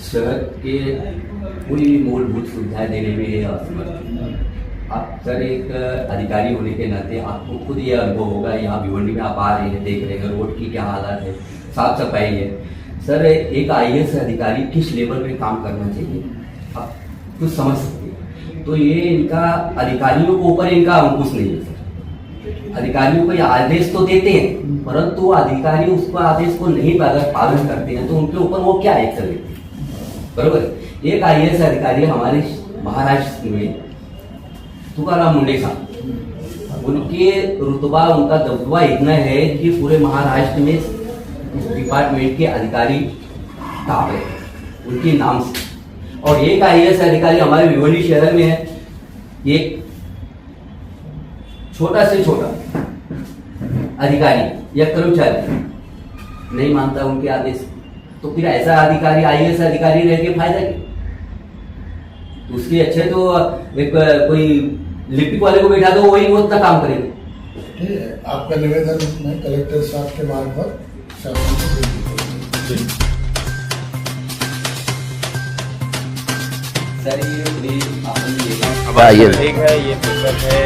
शहर के पूरी मूलभूत सुविधाएं देने में ये असमर्थ। आप सर एक अधिकारी होने के नाते आपको खुद ये अनुभव होगा, यहाँ भिवंडी में आप आ रहे हैं, देख रहे हैं रोड की क्या हालत है, साफ सफाई है। सर एक IAS अधिकारी किस लेवल पे काम करना चाहिए आप कुछ समझ सकते हैं। तो ये इनका अधिकारियों के ऊपर इनका अंकुश नहीं है सर। अधिकारियों को ये आदेश तो देते हैं, परंतु अधिकारी उसको आदेश को नहीं अगर पालन करते हैं तो उनके ऊपर वो क्या एक्शन लेते हैं, बरोबर। एक IAS अधिकारी हमारे महाराष्ट्र में तुकाराम मुंडे साहब, उनके रुतबा उनका दबदबा इतना है कि पूरे महाराष्ट्र में डिपार्टमेंट के अधिकारी टॉप है उनके नाम से। और एक IAS अधिकारी हमारे भिवंडी शहर में है, एक छोटा से छोटा अधिकारी या कर्मचारी नहीं मानता उनके आदेश, तो फिर ऐसा अधिकारी IAS अधिकारी रह के फायदा क्या। उसके अच्छे तो एक कोई लिपिक वाले को बैठा दो, वही वो इतना काम करेगा। ठीक है, आपका निवेदन मैं कलेक्टर साहब के मार्फत शासन को दे दीजिए। सर ये ठीक है, ये पेपर है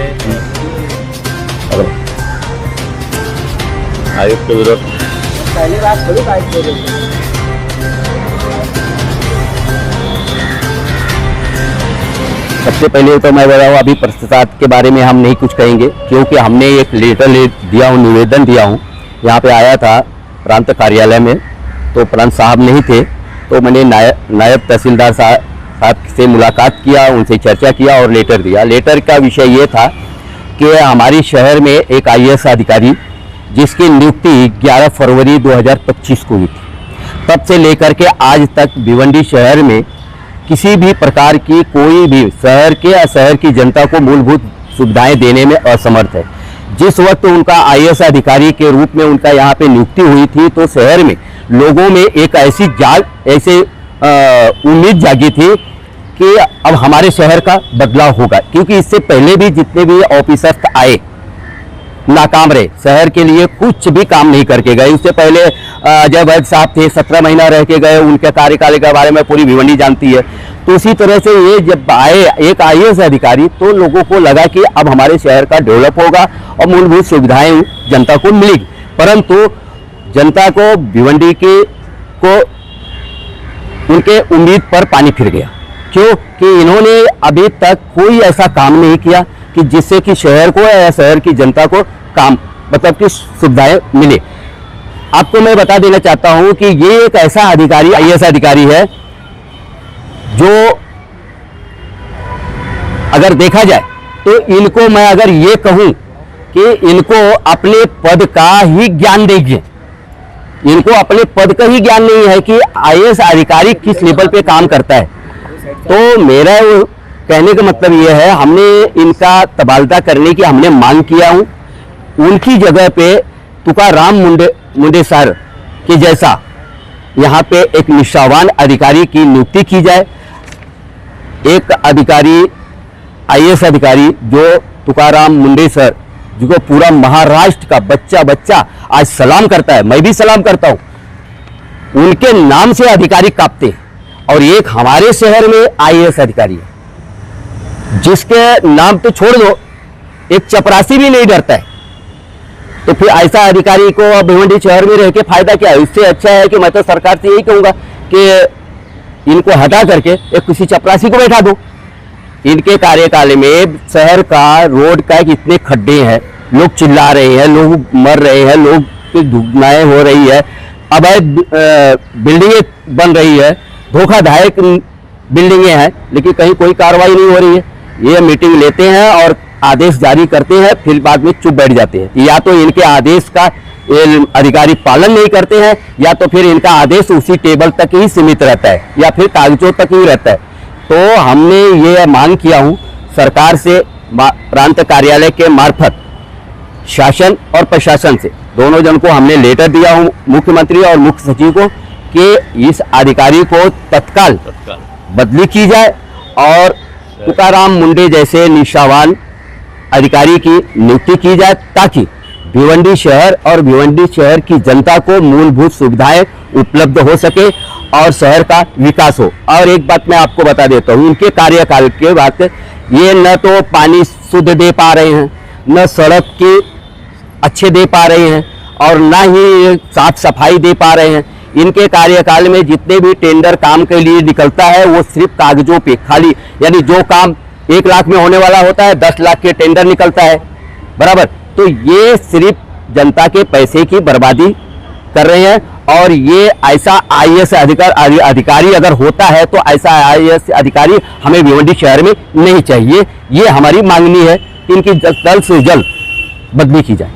आयुक्त के विरोध पहली बात थोड़ी बाइक हो रही है। सबसे पहले तो मैं बताऊँ, अभी प्रसाद के बारे में हम नहीं कुछ कहेंगे, क्योंकि हमने एक लेटर दिया हूँ, निवेदन दिया हूँ। यहाँ पे आया था प्रांत कार्यालय में, तो प्रांत साहब नहीं थे, तो मैंने नायब तहसीलदार साहब से मुलाकात किया, उनसे चर्चा किया और लेटर दिया। लेटर का विषय ये था कि हमारे शहर में एक IAS अधिकारी जिसकी नियुक्ति 11 फरवरी 2025 को हुई थी, तब से लेकर के आज तक भिवंडी शहर में किसी भी प्रकार की कोई भी शहर के या शहर की जनता को मूलभूत सुविधाएं देने में असमर्थ है। जिस वक्त उनका IAS अधिकारी के रूप में उनका यहाँ पे नियुक्ति हुई थी, तो शहर में लोगों में एक ऐसी उम्मीद जागी थी कि अब हमारे शहर का बदलाव होगा, क्योंकि इससे पहले भी जितने भी ऑफिसर्स आए नाकाम रहे, शहर के लिए कुछ भी काम नहीं करके गए। उससे पहले अजय वैद्य साहब थे, 17 महीना रह के गए, उनके कार्यकाल के बारे में पूरी भिवंडी जानती है। तो उसी तरह से ये जब आए एक IAS अधिकारी, तो लोगों को लगा कि अब हमारे शहर का डेवलप होगा और मूलभूत सुविधाएं जनता को मिलेगी। परंतु जनता को भिवंडी को उनके उम्मीद पर पानी फिर गया, क्योंकि इन्होंने अभी तक कोई ऐसा काम नहीं किया कि जिससे कि शहर को या शहर की जनता को काम मतलब कि सुविधाएं मिले। आपको मैं बता देना चाहता हूं कि ये एक ऐसा अधिकारी IAS अधिकारी है जो अगर देखा जाए तो इनको मैं अगर ये कहूं कि इनको अपने पद का ही ज्ञान नहीं है, इनको अपने पद का ही ज्ञान नहीं है कि IAS अधिकारी किस लेवल पे काम करता है। तो मेरा कहने का मतलब ये है, हमने इनका तबादला करने की हमने मांग किया हूं। उनकी जगह पे तुकाराम मुंडे सर के जैसा यहाँ पे एक निष्ठावान अधिकारी की नियुक्ति की जाए। एक अधिकारी IAS अधिकारी जो तुकाराम मुंडे सर, जिसको पूरा महाराष्ट्र का बच्चा आज सलाम करता है, मैं भी सलाम करता हूं, उनके नाम से अधिकारी कांपते हैं। और एक हमारे शहर में IAS अधिकारी है जिसके नाम तो छोड़ दो, एक चपरासी भी नहीं डरता है। तो फिर ऐसा अधिकारी को भिवंडी शहर में रह के फायदा क्या है। इससे अच्छा है कि मैं तो सरकार से यही कहूंगा कि इनको हटा करके एक किसी चपरासी को बैठा दो। इनके कार्यकाल में शहर का रोड का इतने खड्डे हैं, लोग चिल्ला रहे हैं, लोग मर रहे हैं, लोग की दुर्घटनाएं हो रही है, अवैध बिल्डिंगें बन रही है, धोखाधड़क बिल्डिंगें हैं, लेकिन कहीं कोई कार्रवाई नहीं हो रही है। ये मीटिंग लेते हैं और आदेश जारी करते हैं, फिर बाद में चुप बैठ जाते हैं। या तो इनके आदेश का अधिकारी पालन नहीं करते हैं, या तो फिर इनका आदेश उसी टेबल तक ही सीमित रहता है, या फिर कागजों तक ही रहता है। तो हमने ये मांग किया हूँ सरकार से, प्रांत कार्यालय के मार्फत शासन और प्रशासन से, दोनों जन को हमने लेटर दिया हूँ, मुख्यमंत्री और मुख्य सचिव को, कि इस अधिकारी को तत्काल बदली की जाए और तुकाराम मुंडे जैसे निष्ठावान अधिकारी की नियुक्ति की जाए, ताकि भिवंडी शहर और भिवंडी शहर की जनता को मूलभूत सुविधाएं उपलब्ध हो सके और शहर का विकास हो। और एक बात मैं आपको बता देता हूँ, उनके कार्यकाल के बाद ये न तो पानी शुद्ध दे पा रहे हैं, न सड़क के अच्छे दे पा रहे हैं, और ना ही साफ सफाई दे पा रहे हैं। इनके कार्यकाल में जितने भी टेंडर काम के लिए निकलता है वो सिर्फ कागजों पे खाली, यानी जो काम 1 लाख में होने वाला होता है 10 लाख के टेंडर निकलता है, बराबर। तो ये सिर्फ जनता के पैसे की बर्बादी कर रहे हैं। और ये ऐसा आईएएस अधिकारी अगर होता है तो ऐसा आईएएस अधिकारी हमें भिवंडी शहर में नहीं चाहिए। ये हमारी मांगनी है कि इनकी जल्द से जल्द बदली की जाए।